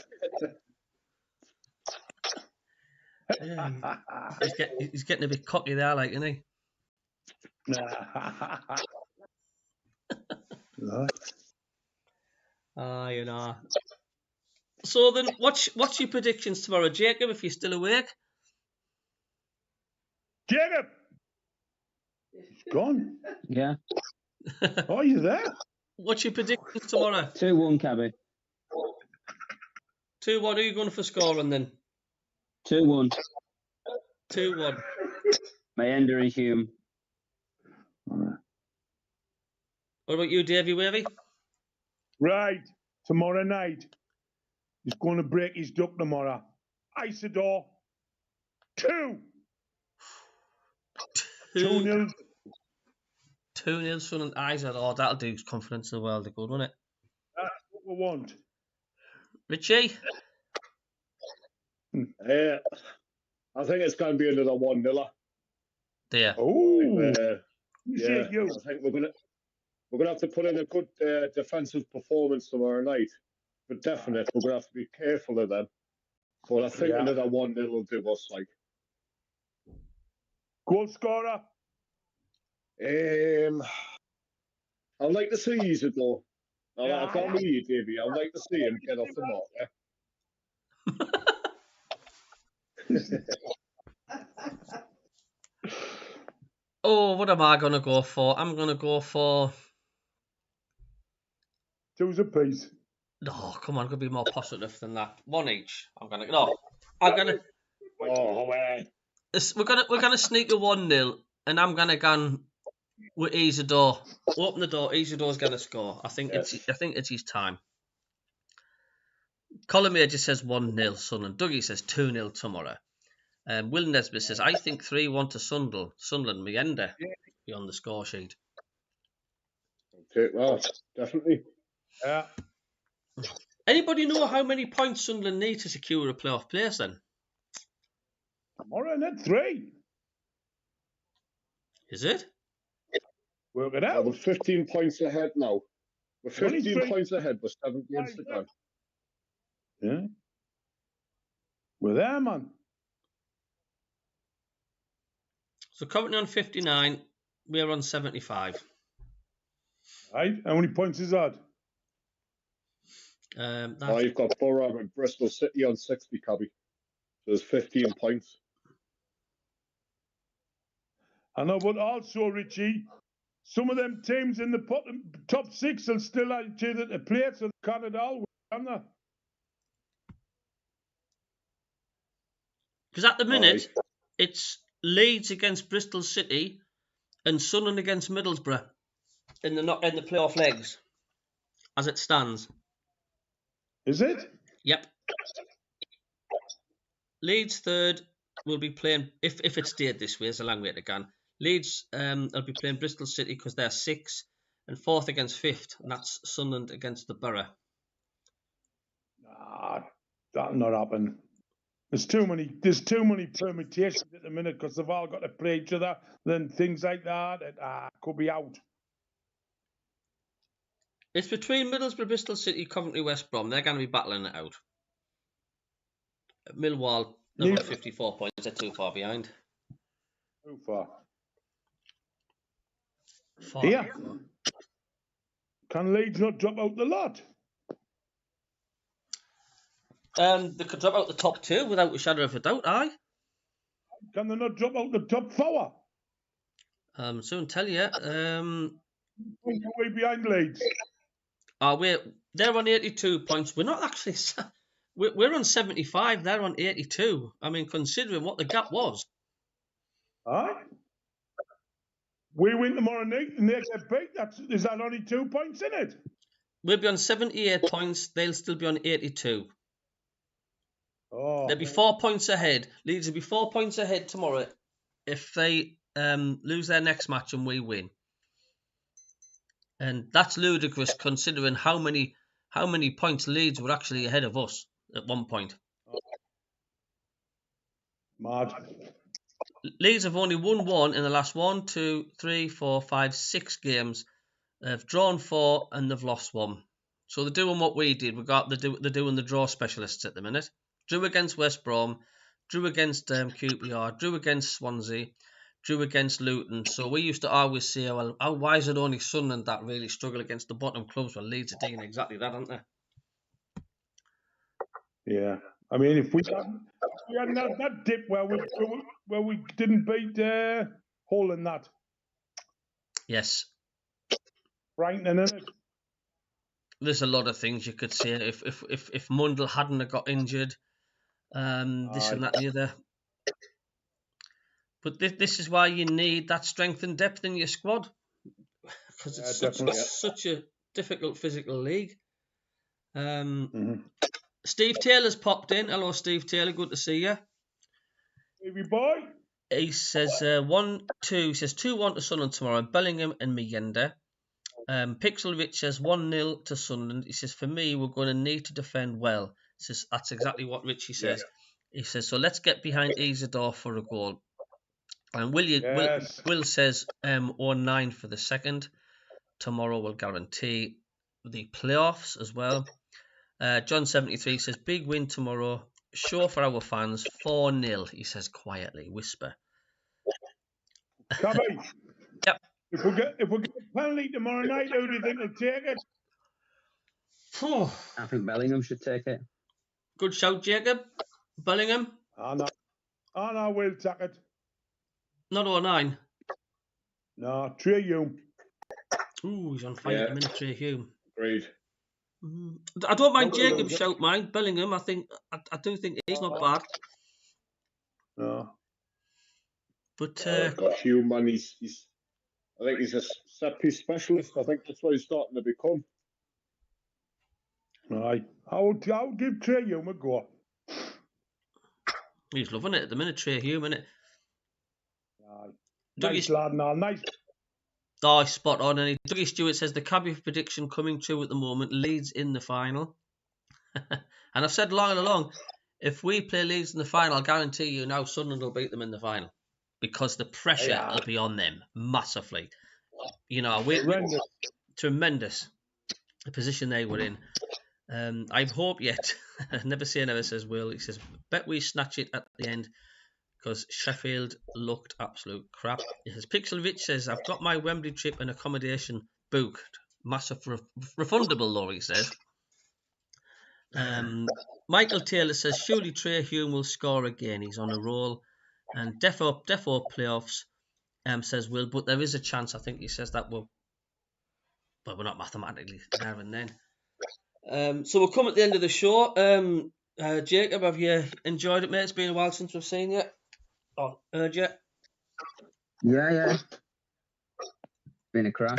He's getting a bit cocky there, like, isn't he? You know. So then, what's your predictions tomorrow, Jacob? If you're still awake. Jacob. He's gone. Yeah. Oh, you there? What's your predictions tomorrow? 2-1, Cabbie. 2-1. Who are you going for scoring then? 2-1. 2-1. Mienda and Hume. What about you, Davey Wavy? Right. Tomorrow night. He's going to break his duck tomorrow. Isidore, 2. 2-0. 2-0 Sunderland. Isidore, that'll do confidence in the world of good, won't it? That's what we want. Richie? I think it's going to be another 1-0. There. Oh, yeah. I think we're gonna have to put in a good defensive performance tomorrow night. But definitely, we're gonna have to be careful of them. But I think another 1-0 will do us. Like, goal scorer. I'd like to see Isidore. I've got me, Davey. I'd like to see him get off the mark. Oh, what am I going to go for? I'm going to go for... 2's apiece. No, come on, I'm going to be more positive than that. 1 each. I'm going to... We're going to sneak a 1-0, and I'm going to go with Isidore. Open the door. Isidore's going to score. I think it's his time. Colin Major says 1-0 Sunderland. Dougie says 2-0 tomorrow. Will Nesbitt says, I think 3-1 to Sunderland. Mienda be on the score sheet. Okay, well, definitely. Yeah. Anybody know how many points Sunderland need to secure a playoff place then? Tomorrow net 3. Is it? Work it out. We're 15 points ahead now. We're 15 points ahead. We're 7 games to go. Yeah. We're there, man. So currently on 59, we're on 75. Right. How many points is that? You've got Borough and Bristol City on 60, Cabbie. So there's 15 points. I know, but also, Richie, some of them teams in the top 6 will still have to play, so they can't at all, can they? Because at the minute, it's Leeds against Bristol City and Sunderland against Middlesbrough in the playoff legs, as it stands. Is it? Yep. Leeds third will be playing, if it stayed this way, it's a long way to go. Leeds will be playing Bristol City because they're 6th, and 4th against 5th, and that's Sunderland against the Borough. That'll not happen. There's too many permutations at the minute because they've all got to play each other. Then things like that could be out. It's between Middlesbrough, Bristol City, Coventry, West Brom. They're going to be battling it out. Millwall, they've got 54 points. They're too far behind. Too far. Yeah. Can Leeds not drop out the lot? They could drop out the top 2 without a shadow of a doubt, aye. Can they not drop out the top 4? Soon tell you. Way behind Leeds. They're on 82 points. We're not actually... We're on 75. They're on 82. I mean, considering what the gap was. Aye. We win tomorrow night and they get beat. Is that only 2 points in it? We'll be on 78 points. They'll still be on 82. Oh. They'll be 4 points ahead. Leeds will be 4 points ahead tomorrow if they lose their next match and we win. And that's ludicrous considering how many points Leeds were actually ahead of us at one point. Mad. Leeds have only won 1 in the last 1, 2, 3, 4, 5, 6 games. They've drawn 4 and they've lost 1. So they're doing what we did. They're doing the draw specialists at the minute. Drew against West Brom, drew against QPR, drew against Swansea, drew against Luton. So we used to always say, well, why is it only Sunderland that really struggle against the bottom clubs? Well, Leeds are doing exactly that, aren't they? Yeah. I mean, if we hadn't had that dip where we didn't beat Hull in that. Yes. Frightening, isn't it? There's a lot of things you could say. If Mundell hadn't have got injured, this and that and the other. But this is why you need that strength and depth in your squad, because it's such a difficult physical league. Steve Taylor's popped in. Hello, Steve Taylor. Good to see you. Baby boy. He says 1-2. He says 2-1 to Sunderland tomorrow. Bellingham and Miyenda. Pixelrich says 1-0 to Sunderland. He says, for me, we're going to need to defend well. He says, that's exactly what Richie says. Yeah. He says, so let's get behind Isidore for a goal. And Will says 0-9 for the second. Tomorrow will guarantee the playoffs as well. John 73 says, big win tomorrow. Show for our fans. 4-0, he says quietly, whisper. Cabbie. Yep. If we get a penalty tomorrow night, who do you think will take it? I think Bellingham should take it. Good shout, Jacob. Bellingham? I will take it. Not 0-9. No, Trey Hume. Ooh, he's on fire at the minute, Trey Hume. Agreed. I don't mind Jacob's shout, mind. Bellingham, I do think he's not bad. No. But got Hume, man. I think he's a set piece specialist. I think that's what he's starting to become. Right. I'll give Trey Hume a go. He's loving it at the minute, Trey Hume, isn't it? Nice lad, now. Nice. Oh, spot on. And Dougie Stewart says the Cabbie prediction coming true at the moment. Leeds in the final. And I've said long and along, if we play Leeds in the final, I'll guarantee you now Sunderland will beat them in the final. Because the pressure will be on them massively. You know, tremendous. The position they were in. I hope yet. Never say never, says Will. He says, bet we snatch it at the end. Because Sheffield looked absolute crap. He says, Pixelrich says, I've got my Wembley trip and accommodation booked. Massive refundable, though, he says. Michael Taylor says, surely Trey Hume will score again. He's on a roll. And defo playoffs, says Will. But there is a chance, I think he says, that we're not mathematically there and then. So we'll come at the end of the show. Jacob, have you enjoyed it, mate? It's been a while since we've seen you. Oh, heard you? Yeah. Been a crack.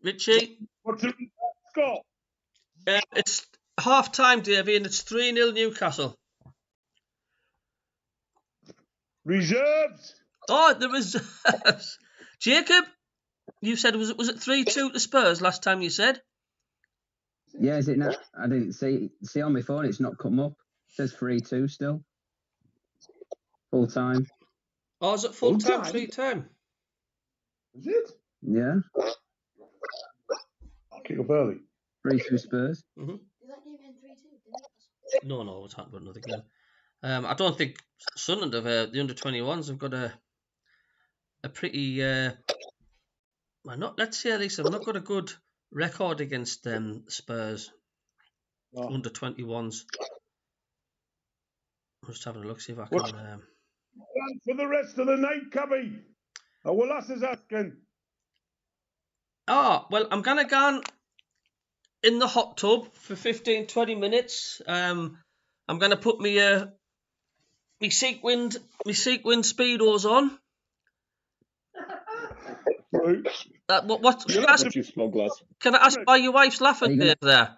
Richie? What's the score? It's half time, Davey, and it's 3-0 Newcastle. Reserves. Oh, the reserves. Jacob, you said was it 3-2 to Spurs last time you said? Yeah, is it not? I didn't see on my phone. It's not come up. It says 3-2 still. Full time. Oh, is it full time? 3-time? Is it? Yeah. I'll kick up early. 3-2 Spurs. Did that game end 3-2? No, it's happened another game. I don't think Sunderland have the under-21s have got a pretty let's say at least they've not got a good record against Spurs under-21s. I'm just having a look, see if I can. For the rest of the night, Cabbie. Well, that's his asking. Oh, well, I'm gonna go in the hot tub for 15-20 minutes. I'm gonna put me sequined speedos on. Right. What? Can I ask why your wife's laughing there?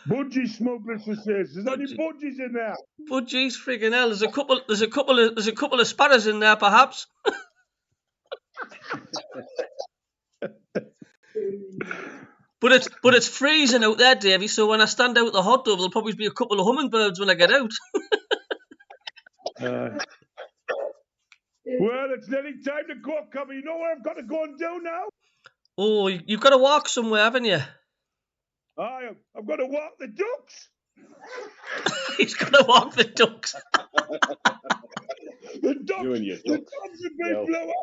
Budgie smugglers, she says. There's any budgies in there? Budgies, friggin' hell! There's a couple of sparrows in there, perhaps. But it's freezing out there, Davey. So when I stand out the hot tub, there'll probably be a couple of hummingbirds when I get out. Well, it's nearly time to go, Cabbie. You know where I've got to go and do now? Oh, you've got to walk somewhere, haven't you? I've got to walk the ducks. He's got to walk the ducks. The ducks have been blown out.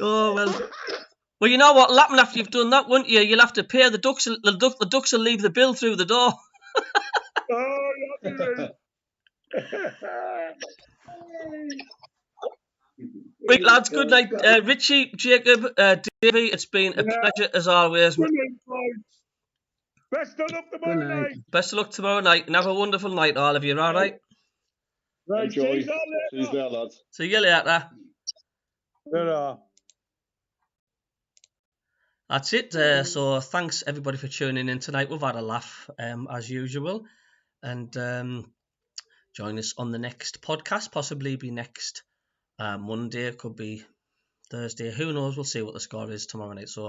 Oh, well, you know what will happen after you've done that, won't you? You'll have to pay the ducks. The ducks will leave the bill through the door. Oh, yeah. Right, lads, good night. Richie, Jacob, Davey, it's been a pleasure as always. Best of luck tomorrow night. Best of luck tomorrow night, and have a wonderful night, all of you, all right? Right, enjoy. See you there, lads. See you later. Ta-ra. That's it. So thanks everybody for tuning in tonight. We've had a laugh as usual, and join us on the next podcast. Possibly be next Monday. It could be Thursday. Who knows? We'll see what the score is tomorrow night. So